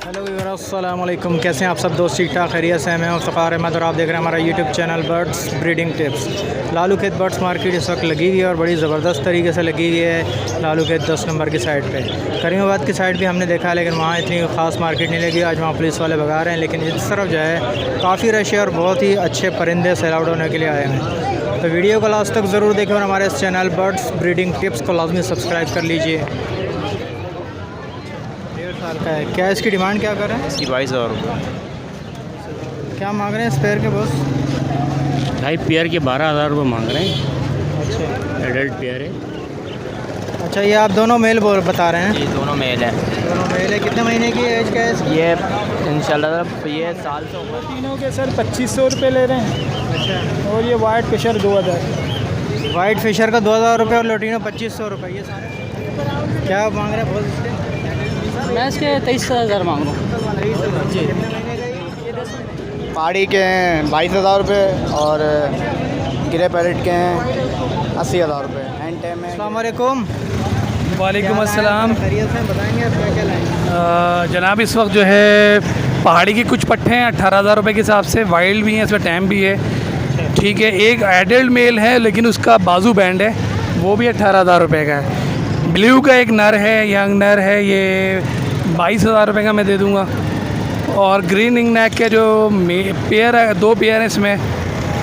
Hello viewers, अस्सलाम वालेकुम। कैसे हैं आप सब दोस्त? ठीक ठाक, खैरियत से हैं। मैं फ़ख़ार अहमद और आप देख रहे हैं हमारा YouTube channel birds breeding tips. Lalu खेत बर्ड्स मार्केट इस वक्त लगी हुई है और बड़ी ज़बरदस्त तरीके से लगी हुई है लालू खेत 10 नंबर की साइड पे। करीमाबाद की साइड भी हमने देखा है, लेकिन वहाँ इतनी ख़ास मार्केट नहीं लगी। आज वहाँ पुलिस वाले भगा रहे हैं, लेकिन इस तरफ जो है काफ़ी रश है और बहुत ही अच्छे परिंदे सेल आउट होने के लिए आए हैं। तो वीडियो को लास्ट तक ज़रूर देखें और हमारे इस चैनल बर्ड्स ब्रीडिंग टिप्स को लाजमी सब्सक्राइब कर लीजिए। साल का है। क्या इसकी डिमांड क्या कर रहे हैं? इसकी 22,000 रुपये। क्या मांग रहे हैं इस पेयर के बॉस? भाई पेयर के 12,000 रुपये मांग रहे हैं। अच्छा, एडल्ट पेयर है। अच्छा, ये आप दोनों मेल बता रहे हैं? ये दोनों मेल हैं। दोनों मेल है। कितने महीने की एज का है इसकी? ये इंशाल्लाह ये साल से ऊपर। तीनों के सर 2500 रुपये ले रहे हैं। अच्छा, और ये वाइट फिशर 2000। वाइट फिशर का 2000 रुपये और लोटिनो 2500 रुपये। ये सारे क्या मांग रहे हैं बॉस इसके? मैं इसके 23,000 मांग रहा हूँ। जी। पहाड़ी के हैं 22,000 रुपये और ग्रे पैरेट के हैं 80,000 रुपये। एंड टाइम में अस्सलाम वालेकुम। वालेकुम अस्सलाम। खैरियत से बताएंगे आप क्या क्या लाएँ? जनाब इस वक्त जो है पहाड़ी की कुछ पट्टे हैं 18,000 रुपये के हिसाब से। वाइल्ड भी हैं, इसमें टैम भी है। ठीक है, एक एडल्ट मेल है लेकिन उसका बाजू बैंड है, वो भी 18,000 रुपये का है। ब्लू का एक नर है, यंग नर है, ये 22,000 रुपये का मैं दे दूँगा। और ग्रीन रिंग नेक के जो पेयर है, 2 पेयर हैं इसमें,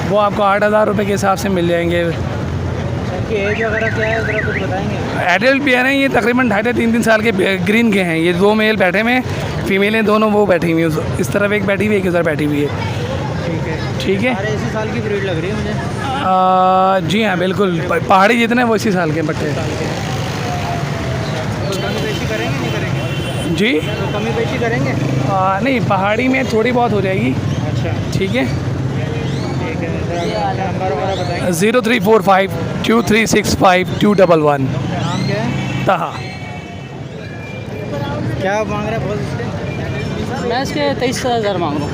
वो आपको 8,000 रुपये के हिसाब से मिल जाएंगे। इनकी एज वगैरह क्या है, ज़रा कुछ बताएंगे? एडल्ट पेयर हैं ये, तकरीबन 2.5-3 साल के ग्रीन के हैं। ये 2 मेल बैठे हुए हैं, फीमेल दोनों वो बैठी हुई हैं। इस तरफ एक बैठी हुई है, एक इधर बैठी हुई है। ठीक है, ठीक है। सारे इसी साल की ब्रीड लग रही है मुझे। जी हाँ, बिल्कुल पहाड़ी जितने हैं वो इसी साल के बट्टे। कमी बेशी करेंगे नहीं करेंगे? जी तो कमी बेशी करेंगे? नहीं, पहाड़ी में थोड़ी बहुत हो जाएगी। अच्छा, ठीक है। ठीक है। ज़रा नंबर वगैरह बताएंगे? 0345 2365 211। नाम क्या है? तहा। क्या मांग रहे हैं बॉस इसके? मैं इसके 23,000 मांग रहा हूँ।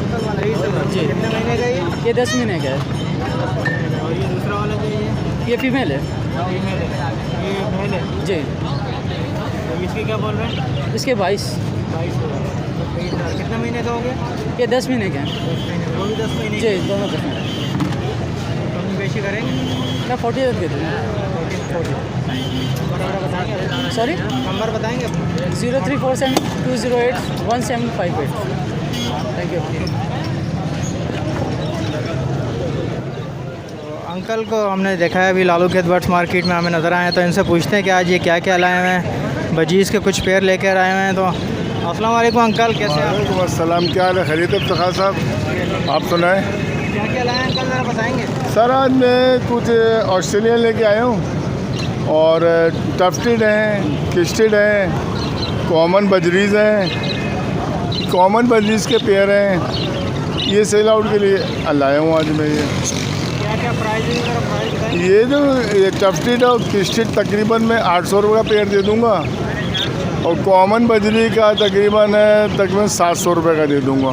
जी। कितने महीने का ये 10 महीने का है। और ये दूसरा वाला जो है ये फीमेल है। फीमेल है, ये मेल है। जी। तो इसकी क्या बोल रहे हैं? इसके 22। 22,000। कितने महीने का हो गया? ये 10 महीने के हैं। 10 महीने। वो भी 10 महीने? जी, दोनों 10 महीने। कमी बेशी करेंगे? मैं 40 दे दूँगा। नंबर वगैरह बताएंगे? सॉरी, नंबर बताएंगे? 0347 208 1758। Thank you. अंकल को हमने देखा है अभी लालू खेत बर्ड्स मार्केट में हमें नज़र आए हैं, तो इनसे पूछते हैं कि आज ये क्या क्या लाए हुए हैं। बजीज़ के कुछ पेयर लेकर आए हुए हैं। तो अस्सलाम वालेकुम अंकल, कैसे हैं आप? वालेकुम अस्सलाम। क्या हाल है? खैरियत है इफ्तिखार साहब, आप सुनाएं। क्या क्या लाए हैं अंकल, ज़रा बताएंगे? सर आज मैं कुछ ऑस्ट्रेलियन लेके आया हूँ और टफ्टेड हैं, किस्टेड हैं, कॉमन बजरीज़ हैं। कॉमन बजरीज़ के पेयर हैं, ये सेल आउट के लिए लाया हूँ आज मैं। ये क्या क्या प्राइस है, ज़रा प्राइस बताएंगे? ये जो ये टफ्टेड और किस्टेड तकरीबन मैं 800 रुपये का पेयर दे दूँगा और कॉमन बजरी का तकरीबन 700 रुपये का दे दूँगा।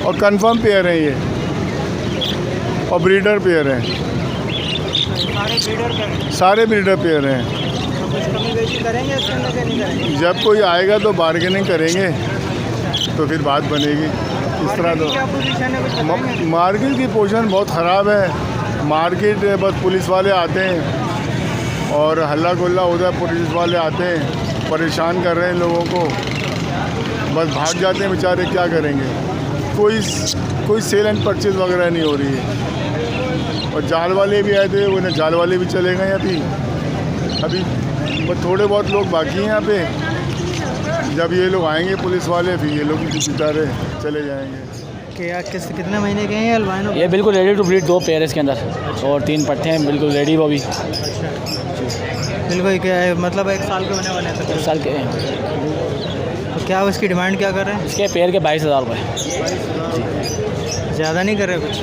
और कंफर्म पेयर हैं ये, और ब्रीडर पेयर हैं, सारे ब्रीडर करें? सारे ब्रीडर पेयर हैं। तो कुछ कमी बेशी करेंगे इसके अंदर कि नहीं करेंगे? जब कोई आएगा तो बार्गेनिंग करेंगे, तो फिर बात बनेगी। इस तरह तो क्या पोजीशन है, कुछ बताएंगे? मार्केट की पोजीशन बहुत ख़राब है। मार्केट बस पुलिस वाले आते हैं और हल्ला गुल्ला होता है, पुलिस वाले आते हैं, परेशान कर रहे हैं लोगों को, बस भाग जाते हैं बेचारे। क्या करेंगे? कोई सेल एंड परचेज वगैरह नहीं हो रही है। और जाल वाले भी आए थे, वो जाल वाले भी चले गए अभी बस थोड़े बहुत लोग बाकी हैं यहाँ पे। जब ये लोग आएंगे पुलिस वाले, फिर ये लोग बेचारे चले जाएंगे। क्या कितने महीने के हैं ये अल्बाइनो? ये बिल्कुल रेडी टू ब्रीड 2 पेयर है इसके अंदर और 3 पट्टे हैं, बिल्कुल रेडी। वो भी बिल्कुल क्या है, मतलब 1 साल के होने वाले हैं? 1 साल के हैं। तो क्या उसकी डिमांड क्या कर रहे हैं? इसके पेयर के 22,000 रुपये। ज़्यादा नहीं कर रहे कुछ?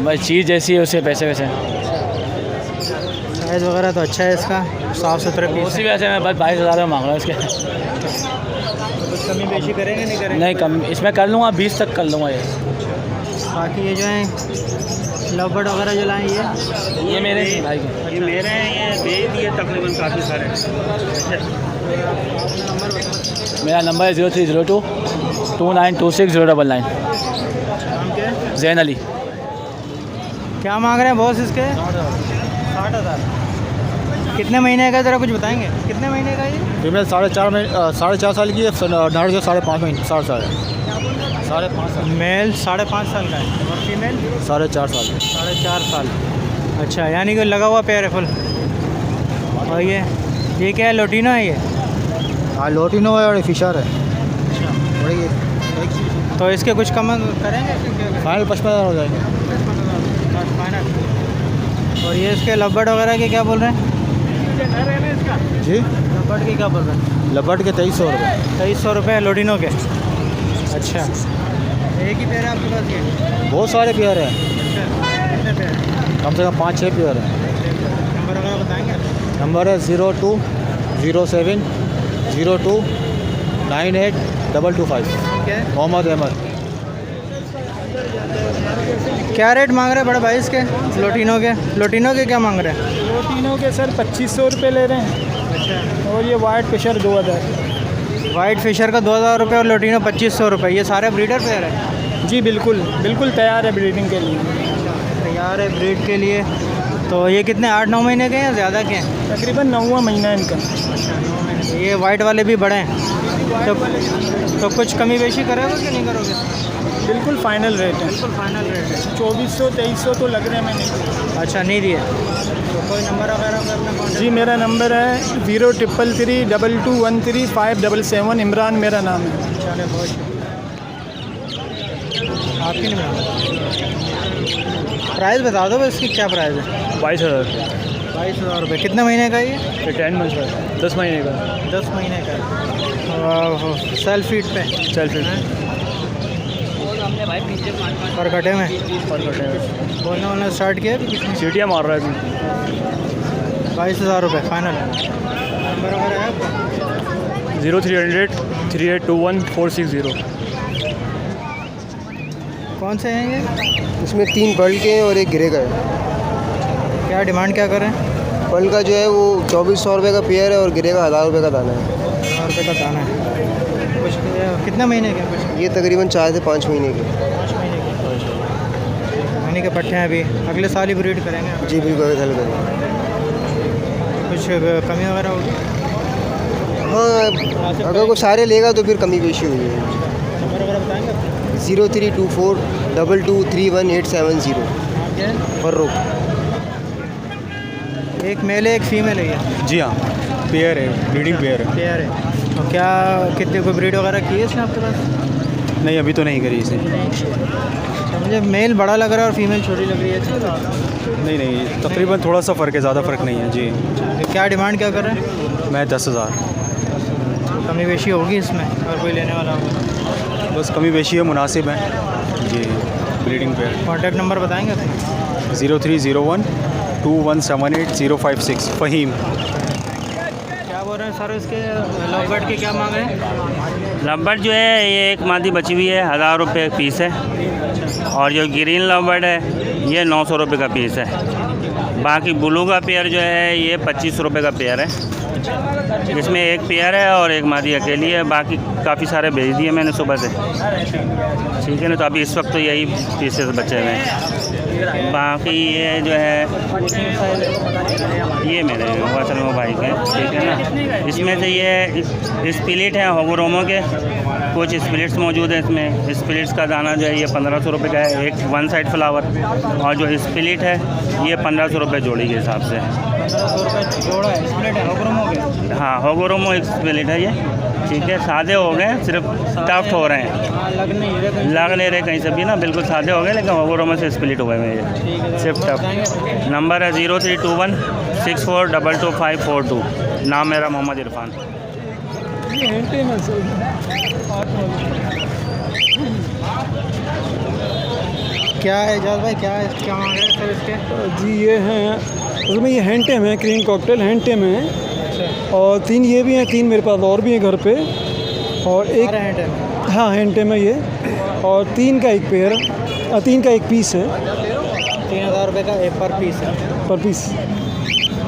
बस चीज़ जैसी है उससे पैसे वैसे। साइज़ वगैरह तो अच्छा है इसका, साफ़ सुथरे पीस उसी वजह से मैं बस 22,000 रुपये मांग रहा हूँ इसके। कुछ कमी बेशी करेंगे नहीं करेंगे? नहीं कम, इसमें कर लूँगा 20 तक कर लूँगा ये। बाकी ये जो है लव बर्ड वगैरह जो लाए ये मेरे भाई के। ये मेरे हैं, ये बेच दिए तकरीबन काफ़ी सारे। मेरा नंबर है 0302 2926099099। नाम क्या है? जैन अली। क्या मांग रहे हैं बॉस इसके? 60,000। कितने महीने का ज़रा कुछ बताएंगे? कितने महीने का ये? फीमेल 4.5 साल की है, नर जो 5.5 महीने 60 साल है। 5.5 साल। मेल 5.5 साल का है और फीमेल 4.5 साल। 4.5 साल। अच्छा, यानी कि लगा हुआ पेयर है फुल। और ये क्या है, लोटिनो है ये? हाँ, लोटिनो है और फिशर है। तो इसके कुछ कम करेंगे? फाइनल 55,000 हो जाएंगे। फाइनल। और ये इसके लबर्ड वगैरह के क्या बोल रहे हैं? जी, लबर्ड के क्या बोल रहे हैं? लबर्ड के 2300 रुपये। 2300 रुपये लोटिनो के। अच्छा, एक ही पेयर है आपके पास ये? बहुत सारे पेयर हैं, कितने पेयर हैं? कम से कम 5-6 पेयर हैं। नंबर वगैरह बताएंगे? नंबर है 0207 02 98 क्या है? मोहम्मद अहमद। क्या रेट मांग रहे हैं बड़े भाई इसके लोटिनो के? लोटिनो के क्या मांग रहे हैं? लोटिनो के सर 2500 रुपये ले रहे हैं। अच्छा, और ये वाइट फिशर 2000। वाइट फिशर का 2000 रुपये और लोटिनो 2500 रुपये। ये सारे ब्रीडर पेयर है? जी बिल्कुल बिल्कुल तैयार है ब्रीडिंग के लिए। तैयार है ब्रीड के लिए। तो ये कितने 8-9 महीने के हैं या ज़्यादा के हैं? तकरीबन 9वां महीना है इनका। ये वाइट वाले भी बड़े हैं, तो कुछ कमी बेशी करोगे कि नहीं करोगे? बिल्कुल फाइनल रेट है। बिल्कुल फाइनल रेट है। 2400-2300 तो लग रहे हैं मैंने। अच्छा, नहीं दिए तो कोई नंबर वगैरह पे अपना कॉन्टेक्ट? जी मेरा नंबर है 0333 2213 577। इमरान मेरा नाम है। चले, बहुत शुक्रिया। आपकी नहीं, प्राइस बता दो बस, इसकी क्या प्राइस है? 22,000। 22,000 रुपये। कितने महीने का ये? ये 10 मंथ्स का है, 10 महीने का। 10 महीने का। सेल्फ फीड पे? सेल्फ पर कटे में और कटे में बोलना स्टार्ट किया? सीटियाँ मार रहा है। 22,000 रुपये फाइनल। नंबर वगैरह है आपका? 0300 3821 460। कौन से हैं ये? इसमें 3 पर्ल के हैं और एक ग्रे का है। क्या डिमांड क्या करें? पर्ल का जो है वो 2400 रुपये का पेयर है और ग्रे का 1000 रुपये का दाना है। 1000 रुपये का दाना है। कुछ कितने महीने के? कुछ ये तकरीबन 4 से 5 महीने के। 5 महीने के। महीने के पट्टे हैं अभी, अगले साल ही ब्रीड करेंगे। जी बिल्कुल हेल्प करेंगे। कुछ कमी वगैरह होगी? हाँ, अगर कोई सारे लेगा तो फिर कमी पेशी हुई है। नंबर वगैरह बताएंगे? 0324 2231 क्या है? फर्रुख। एक मेल है एक फीमेल है ये? जी हाँ, पेयर है, ब्रीडिंग पेयर है। पेयर है। तो क्या कितने को ब्रीड वगैरह की है इसने आपके पास? नहीं, अभी तो नहीं करी इसे। अच्छा, मुझे मेल बड़ा लग रहा है और फीमेल छोटी लग रही है। नहीं, तकरीबन थोड़ा सा फ़र्क है, ज़्यादा फ़र्क नहीं है। जी, क्या डिमांड क्या कर रहे हैं? मैं 10,000। कमी बेशी होगी इसमें और कोई लेने वाला होगा? बस कमी बेशी है, मुनासिब है जी। Breeding pair. कॉन्टैक्ट नंबर बताएंगे अपना? 0301 2178 056 फ़हीम। क्या बोल रहे हैं सर इसके लवबर्ड के क्या मांग रहे हैं? लवबर्ड जो है ये एक मादी बची हुई है, 1000 रुपये पीस है। और जो ग्रीन लवबर्ड है ये 900 रुपये का पीस है। बाकी ब्लू का पेयर जो है ये 25 रुपये का पेयर है, जिसमें एक पेयर है और एक मादी अकेली है। बाकी काफ़ी सारे भेज दिए मैंने सुबह से, ठीक है ना। तो अभी इस वक्त तो यही पीसेस बचे हुए हैं। बाकी ये जो है ये मेरे असल में भाई के, ठीक है ना। इसमें से ये स्प्लिट है होगोरोमो के, कुछ स्प्लिट्स मौजूद है इसमें। स्प्लिट्स का दाना जो है ये 1500 रुपये का है, एक 1 साइड फ्लावर। और जो स्प्लिट है ये 1500 रुपये जोड़ी के हिसाब से। 1500 रुपये जोड़ा है, स्प्लिट है होगोरोमो के? हाँ, होगोरोमो एक स्प्लिट है ये, ठीक है। सादे हो गए, सिर्फ टफ्ट हो रहे हैं, लग नहीं रहे कहीं से भी ना, बिल्कुल सादे हो गए, लेकिन होगोरोमो से स्प्लिट हुए हैं ये, सिर्फ टफ्ट। नंबर है 0321 6422 नाम मेरा मोहम्मद इरफान। क्या है एजाज भाई, क्या मांग रहे हैं सर इसके? जी ये हैं, उसमें ये हैंटेम है, क्रीम कॉकटेल हैंटेम है। और 3 ये भी हैं, 3 मेरे पास और भी हैं घर पे। और एक हाँ हैंटेम है ये। और 3 का एक पेयर, 3 का एक पीस है। 3000 रुपये का एक पर पीस है। पर पीस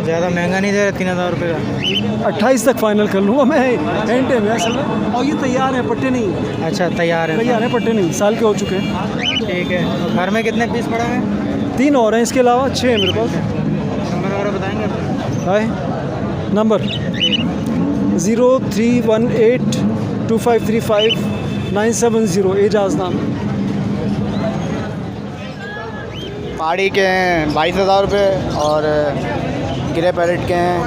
ज़्यादा महंगा नहीं दे रहे 3000 रुपये का? 28 तक फाइनल कर लूँगा मैं, हैंड टेम है असल में। और ये तैयार है, पट्टे नहीं। अच्छा तैयार है। तैयार है, पट्टे नहीं, साल के हो चुके हैं। ठीक है। और घर में कितने पीस पड़ा है? 3 और हैं, इसके अलावा 6 हैं मेरे पास। नंबर वगैरह बताएंगे अपना? हाय नंबर 0318 2535 970, एजाज नाम। पहाड़ी के हैं 22,000 रुपये और ग्रे पैरेट के हैं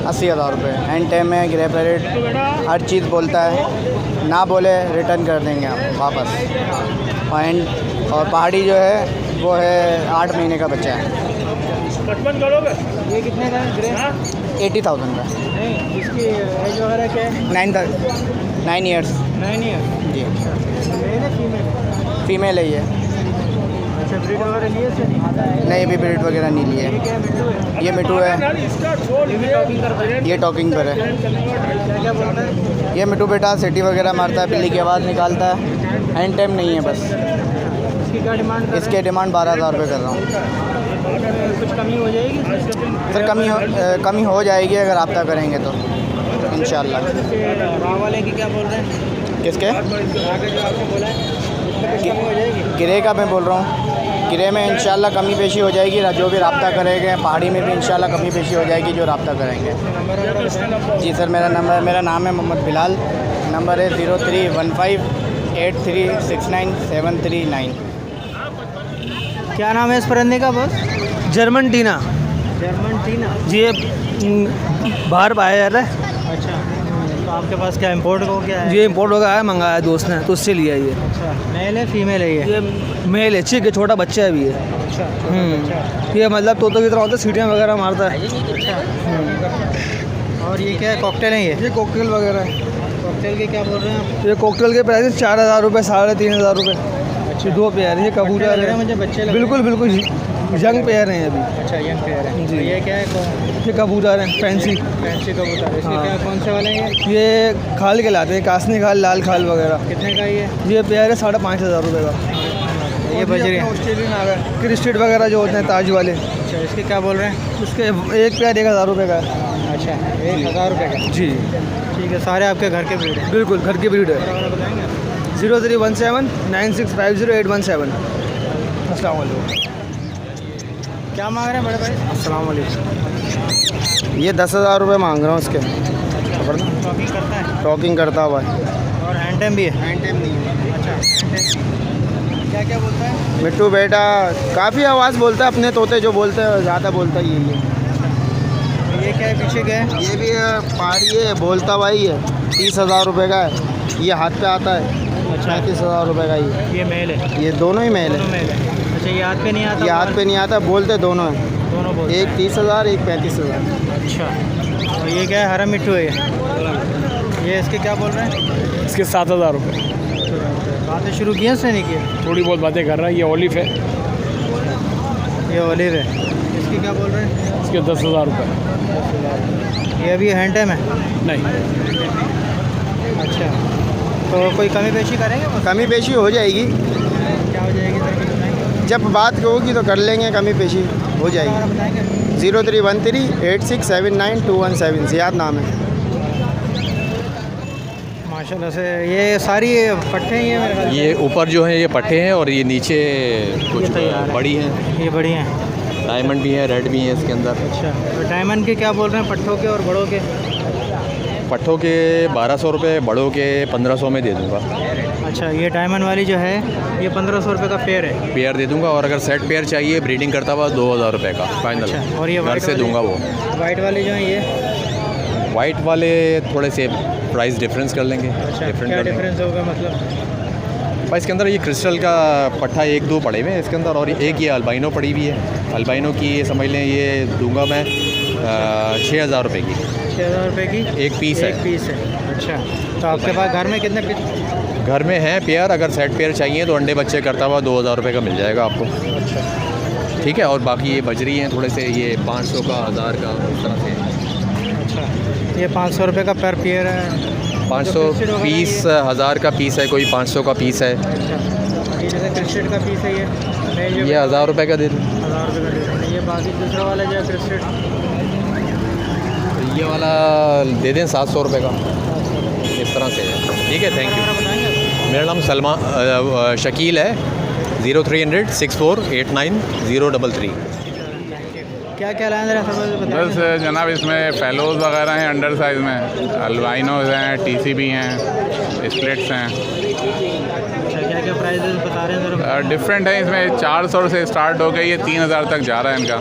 80,000 रुपये। हैंड टेम है, ग्रे पैरेट हर चीज़ बोलता है, ना बोले रिटर्न कर देंगे आप वापस। और पहाड़ी जो है वो है 8 महीने का बच्चा है। ये कितने का है ग्रे? 80,000 का। नहीं, इसकी एज वगैरह क्या है? 9 ईयर्स 9 ईयर। जी। मेल है फीमेल? फीमेल है ये। अच्छा ब्रीड वगैरह लिए से नहीं? नहीं, अभी ब्रीड वगैरह नहीं लिए। ये क्या है, मिट्टू है? ये मिट्टू है, ये भी टॉकिंग करता है? ये टॉकिंग पर है। क्या क्या बोलता है? ये मिट्टू बेटा सीटी वगैरह मारता है, बिल्ली की आवाज़ निकालता है। हैंड टेम नहीं है बस। इसकी क्या डिमांड? इसके डिमांड 12,000 रुपये कर रहा हूँ। कुछ कमी हो जाएगी? सर कमी हो जाएगी अगर रब्ता करेंगे तो इंशाल्लाह। राव वाले की क्या बोल रहे हैं? किसके? आगे जो आपने बोला है उसमें कुछ कमी हो जाएगी? गिरे का मैं बोल रहा हूँ, गिरे में इंशाल्लाह कमी पेशी हो जाएगी। जो भी रब्ता करेंगे पहाड़ी में भी इंशाल्लाह कमी पेशी हो जाएगी जो रब्ता करेंगे। नंबर वगैरह बताएंगे? जी सर, मेरा नाम है मोहम्मद बिलाल। नंबर है 0315 8369 क्या नाम है इस परिंदे का बस? जर्मन टीना। जर्मन टीना। जी, ये बाहर पाया जा रहा है। अच्छा, तो आपके पास क्या इंपोर्ट हो क्या है? ये इम्पोर्ट होगा है, मंगाया दोस्त ने तो उससे लिया ये। अच्छा, मेल है फीमेल है ये मेल है, चिक है, छोटा बच्चा है अभी ये। अच्छा, अच्छा। ये मतलब तोतों की तरह होता है, सीटियाँ वगैरह मारता है। अच्छा। और ये क्या है, कॉकटेल है ये? कॉकटेल वगैरह है। कॉकटेल के क्या बोल रहे हैं आप? ये कॉकटेल के प्राइस 4,000 रुपये, 3,500 रुपये। अच्छा, 2 पेयर ये कबूतर लग रहा है है। मुझे बच्चे लग बिल्कुल बिल्कुल यंग पेयर हैं अभी। अच्छा, यंग पेयर है जी। ये क्या है? ये कबूतर हैं, फैंसी फैंसी कबूतर। इसके क्या कौन से वाले हैं ये? ये खाल के लाते हैं, कासनी खाल, लाल खाल वगैरह। कितने का ये? ये पेयर है 5,500 रुपये का। ये बजरी है? ऑस्ट्रेलियन आ गए, क्रिस्टेड वगैरह जो होते हैं ताज वाले। अच्छा, इसके क्या बोल रहे हैं? उसके एक पेयर 1,000 रुपये का है। अच्छा, 1,000 रुपये का। जी ठीक है, सारे आपके घर के ब्रीड है? बिल्कुल घर की ब्रीड है। और बताएंगे आप? 0317 9650 अस्सलाम वालेकुम। क्या मांग रहे हैं बड़े भाई? अस्सलाम वालेकुम। ये 10,000 रुपये मांग रहा हूँ इसके। टॉकिंग करता है? टॉकिंग करता हुआ है। और हैंड टाइम भी है? हैंड टेम नहीं है। अच्छा, क्या क्या बोलता है? मिट्टू बेटा काफ़ी आवाज़ बोलता है, अपने तोते जो बोलते हैं ज़्यादा बोलता ही है। ये क्या है, पीछे क्या है? ये भी पहाड़ी है, बोलता हुआ ही है। 30,000 रुपये का है। ये हाथ पे आता है। अच्छा, 35,000 रुपये का ये मेल है? ये दोनों ही मेल दोनों है। मेल है। अच्छा, ये हाथ पे नहीं आता? ये हाथ पे नहीं आता, बोलते दोनों हैं। दोनों बोलते एक 30,000, एक 35,000। अच्छा, और ये क्या है, हरा मिट्टू है ये इसके क्या बोल रहे हैं? इसके 7,000 रुपये। बातें शुरू की हैं उसने नहीं की? थोड़ी बहुत बातें कर रहा है। ये ओलिव है, ये ओलिव है। इसके क्या बोल रहे हैं? इसके 10,000 रुपये। ये अभी हैंड टाइम है? नहीं, अच्छा, तो कोई कमी पेशी करेंगे? कमी पेशी हो जाएगी, क्या हो जाएगी सर, कुछ बताएंगे? जब बात होगी तो कर लेंगे, कमी पेशी हो जाएगी। और बताएंगे? 0313 8679 ज़ियाद नाम है। माशाल्लाह से ये सारी पट्टे ही हैं मेरे ख्याल से। ये ऊपर जो है ये पट्टे हैं और ये नीचे कुछ तैयार है। बड़ी हैं, ये बढ़िया हैं। डायमंड भी हैं, रेड भी हैं इसके अंदर। अच्छा, तो डायमंड के क्या बोल रहे हैं, पट्टों के और बड़ों के? पट्ठों के 1,200 रुपये, बड़ों के 1,500 में दे दूंगा। अच्छा, ये डायमंड वाली जो है ये 1,500 रुपये का पेयर है? पेयर दे दूंगा, और अगर सेट पेयर चाहिए ब्रीडिंग करता हुआ 2,000 रुपये का फाइनल। अच्छा, और ये घर वाइट से वाली? दूंगा वो। वाइट वाले जो हैं ये? वाइट वाले थोड़े से प्राइस डिफरेंस कर लेंगे। अच्छा, डिफरेंट क्या कर लेंगे। डिफरेंस होगा मतलब? भाई इसके अंदर ये क्रिस्टल का पट्ठा 1-2 पड़े हुए हैं इसके अंदर, और एक ये अल्बाइनो पड़ी हुई है। अल्बाइनो की ये समझ लें, ये दूंगा मैं 6,000 रुपये की। 6,000 रुपये की एक पीस है। एक पीस है। अच्छा, तो आपके पास घर में कितने पीस? घर में है पेयर, अगर सेट पेयर चाहिए तो अंडे बच्चे करता हुआ 2,000 रुपये का मिल जाएगा आपको। अच्छा, ठीक है, और बाकी ये बजरी हैं थोड़े से, ये 500 का, 1,000 का, इस तरह से। अच्छा, ये 500 रुपये का पर पेयर है? 500 पीस, 1,000 का पीस है, कोई 500 का पीस है। अच्छा, ये जैसे क्रिस्टेड का पीस है ये 1,000 रुपये का दे दूँ। 1,000 रुपये का दे रहे हैं। ये बाकी दूसरा वाला जो है क्रिस्टेड ये वाला दे दें 700 रुपये का, इस तरह से है। ठीक है, थैंक यू। मेरा नाम शकील है। 0300 6489 033। क्या क्या लाए ज़रा सब बस जनाब इसमें फेलोज़ वगैरह हैं अंडर साइज़ में, अल्बाइनोज़ हैं, TCB हैं, स्प्लिट्स हैं। क्या क्या प्राइसेस बता रहे हैं ज़रा? डिफरेंट है, इसमें 400 से स्टार्ट हो गई, ये 3000 तक जा रहा है इनका।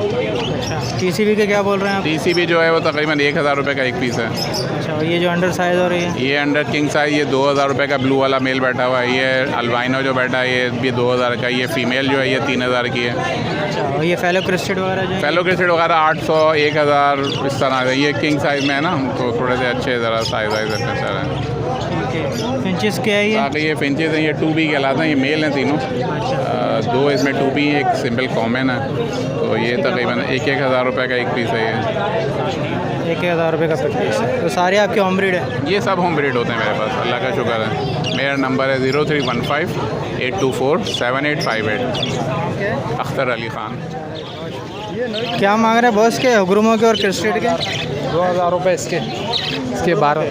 अच्छा, TCB के क्या बोल रहे हैं आप? TCB जो है वो तकरीबन 1000 रुपये का एक पीस है। अच्छा, और ये जो अंडर साइज़ हो रही है? ये अंडर किंग साइज़, ये 2000 रुपये का ब्लू वाला मेल बैठा हुआ है। ये अल्बाइनो जो बैठा है ये भी 2000 का। ये फ़ीमेल जो है ये 3000 की है। अच्छा, और ये फेलो क्रिस्टेड वगैरह जो है? फेलो क्रिस्टेड वगैरह 800 1000 इस तरह से। ये किंग साइज़ में है ना, तो थोड़े से अच्छे ज़रा साइज़ अच्छा है। फिंचेस क्या है ये? बाकी ये फिंचेस हैं, ये 2B कहलाते हैं। ये मेल हैं तीनों। दो इसमें 2B, एक सिंपल कॉमन है। तो ये तकरीबन 1000 रुपये का एक पीस है। ये 1000 रुपये का पीस है। तो सारे आपके होम ब्रीड है? ये सब होम ब्रीड होते हैं मेरे पास, अल्लाह का शुक्र है। मेरा नंबर है 0315 824 7858। अख्तर अली ख़ान। क्या मांग रहे हैं बॉस के हुग्रुमों के और क्रिस्टेड के? 2000 रुपये इसके 12,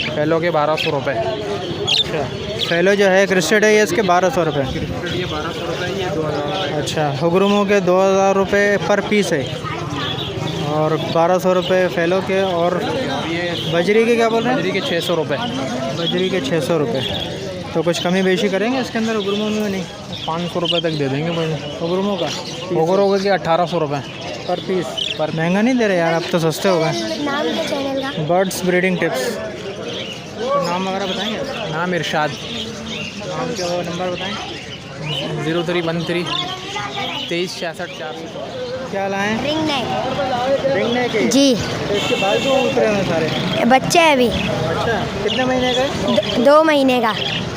फेलो के 1200 रुपये। अच्छा, फेलो जो है क्रिस्टेड है ये इसके 1200 रुपये। ये 1200 रुपये, ये 2000। अच्छा, हुग्रुमों के 2000 रुपये पर पीस है और 1200 रुपये फेलो के। और ये बजरी के क्या बोल रहे हैं? बजरी के 600 रुपये। बजरी के 600 रुपये। तो कुछ कमी बेशी करेंगे इसके अंदर हुग्रुमों में? नहीं, 500 रुपये तक दे देंगे भाई। हुग्रुमों का ओगरों के 1800 रुपये पर पीस। पर महंगा नहीं दे रहे यार, अब तो सस्ते हो गए। नाम क्या चैनल का? Birds breeding tips. तो नाम वगैरह बताएंगे? नाम इरशाद। नाम क्या वो नंबर बताएं? 0313 2366 400। क्या लाएँ? Ring neck. रिंग नेक है? जी। तो इसके बाल क्यों उतरे हुए सारे? बच्चा है अभी। अच्छा, कितने महीने का है? 2 महीने का।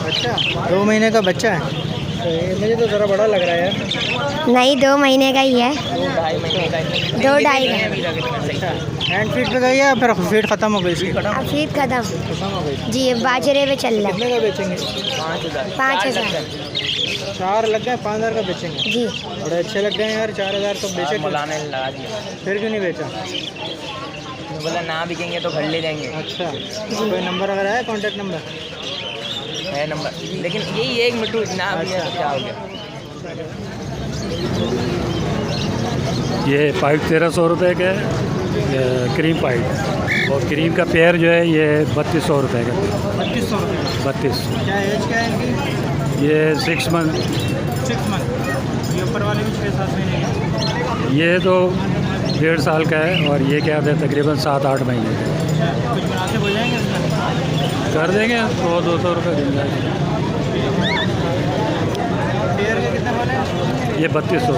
अच्छा, 2 महीने का बच्चा है। तो ये मुझे तो ज़रा बड़ा लग रहा है यार। नहीं, 2 महीने का ही है। 2-2.5 का। अच्छा, हैंड फीड पे गई है फिर फीड ख़त्म हो गई इसकी? अब फीड खत्म हो गई जी, बाजरे पे चल रहा है। कितने का बेचेंगे? 5000। 4 लग गए, 5000 का बेचेंगे? जी। बड़े अच्छे लग गए यार, 4000 तो बेचे। लगा दिया, फिर क्यों नहीं बेचा? बोला ना बिकेंगे तो घर ले जाएंगे। अच्छा, कोई नंबर वगैरह है, कॉन्टैक्ट नंबर है? नंबर लेकिन यही एक मिनट ना बिके तो क्या हो गया। ये पाइप 1300 रुपये का है, क्रीम पाइप। और क्रीम का पेयर जो है ये 3200 रुपये का। 3200 रुपये? 32। क्या एज क्या है इनकी? ये 6 मंथ। 6 मंथ। ये ऊपर वाले भी 6-7 महीने के? ये तो 1.5 साल का है और ये क्या है तकरीबन 7-8 महीने का। कुछ मुनासिब हो जाएंगे इसमें? कर देंगे, 100-200 रुपये मिल जाएंगे। पेयर के कितने वाले हैं? ये 3200।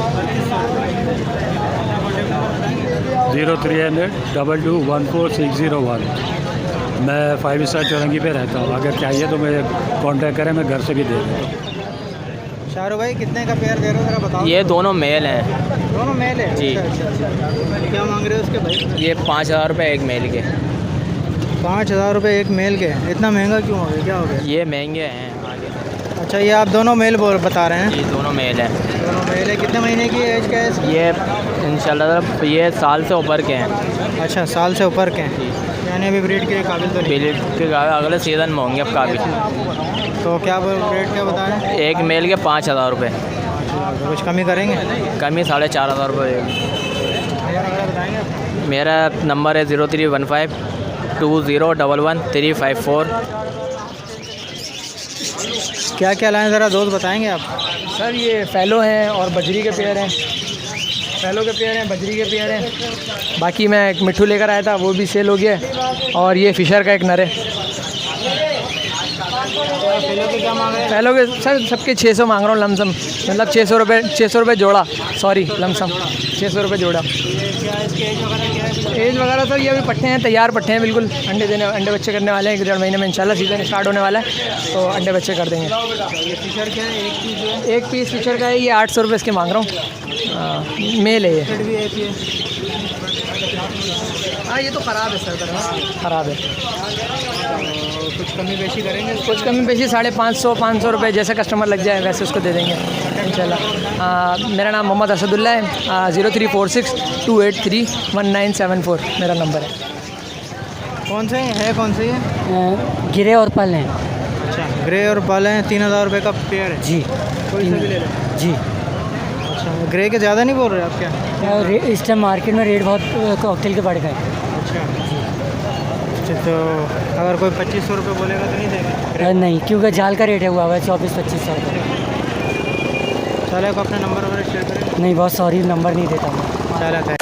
0300 2214 मैं 5 स्टार चौरंगी पे रहता हूँ। अगर चाहिए तो मुझे कांटेक्ट करें, मैं घर से भी दे दूँगा। शाहरुख भाई कितने का पेयर दे रहे हो ज़रा बताओ? ये दोनों मेल हैं। दोनों मेल है? जी। अच्छा। क्या मांग रहे हो उसके भाई? ये 5000 रुपये एक मेल के। 5000 रुपये एक मेल के? इतना महंगा क्यों हो गया, क्या हो गया? ये महंगे हैं। अच्छा, ये आप दोनों मेल बता रहे हैं? ये दोनों मेल हैं। दोनों मेल है। कितने महीने की एज का है इसकी? ये इंशाल्लाह ये साल से ऊपर के हैं। अच्छा, साल से ऊपर के हैं, यानी अभी ब्रीड के काबिल तो नहीं? ब्रीड के अगले सीज़न में होंगे अब काबिल। तो क्या रेट क्या बताएं? एक मेल के 5000 रुपये। तो कुछ कमी करेंगे? कमी 4500 रुपये। मेरा नंबर है 0315 2011 354। क्या क्या लाएँ ज़रा दोस्त बताएंगे आप? सर ये फेलो हैं और बजरी के पेयर हैं। फेलो के पेयर हैं, बजरी के पेयर हैं। बाकी मैं एक मिट्ठू लेकर आया था, वो भी सेल हो गया। और ये फिशर का एक नर है। फेलो के सर सबके 600 मांग रहा हूँ लमसम, मतलब 600 रुपये जोड़ा। सॉरी, लमसम 600 रुपये जोड़ा। एज वगैरह सर ये अभी पट्टे हैं, तैयार पट्टे हैं बिल्कुल। अंडे बच्चे करने वाले हैं 1-1.5 महीने में इंशाल्लाह। सीज़न स्टार्ट होने वाला है तो अंडे बच्चे कर देंगे। फिशर क्या है? एक पीस फिशर का है, ये 800 रुपये इसके मांग रहा हूँ। मेल है ये। हाँ, ये तो ख़राब है सर, ख़राब है। कुछ कमी बेशी करेंगे? कुछ कमी बेशी 550 रुपये जैसे कस्टमर लग जाए वैसे उसको दे देंगे इंशाल्लाह। मेरा नाम मोहम्मद असदुल्ला है। 0346 283 1974 मेरा नंबर है। कौन से है, कौन से है? गिरे और पल हैं। अच्छा, ग्रे और पल हैं, 3000 रुपये का पेयर है। जी कोई सा भी ले लें। जी। अच्छा, ग्रे के ज़्यादा नहीं बोल रहे आप क्या? इस टाइम मार्केट में रेट बहुत कॉकटेल के बढ़ गए। अच्छा तो अगर कोई 2500 रुपये बोलेगा तो नहीं देंगे? नहीं, क्योंकि जाल का रेट है हुआ है 24-25 रुपये। चलो, अपना नंबर वगैरह शेयर करें। नहीं, बहुत सॉरी, नंबर नहीं देता हूँ। चलो।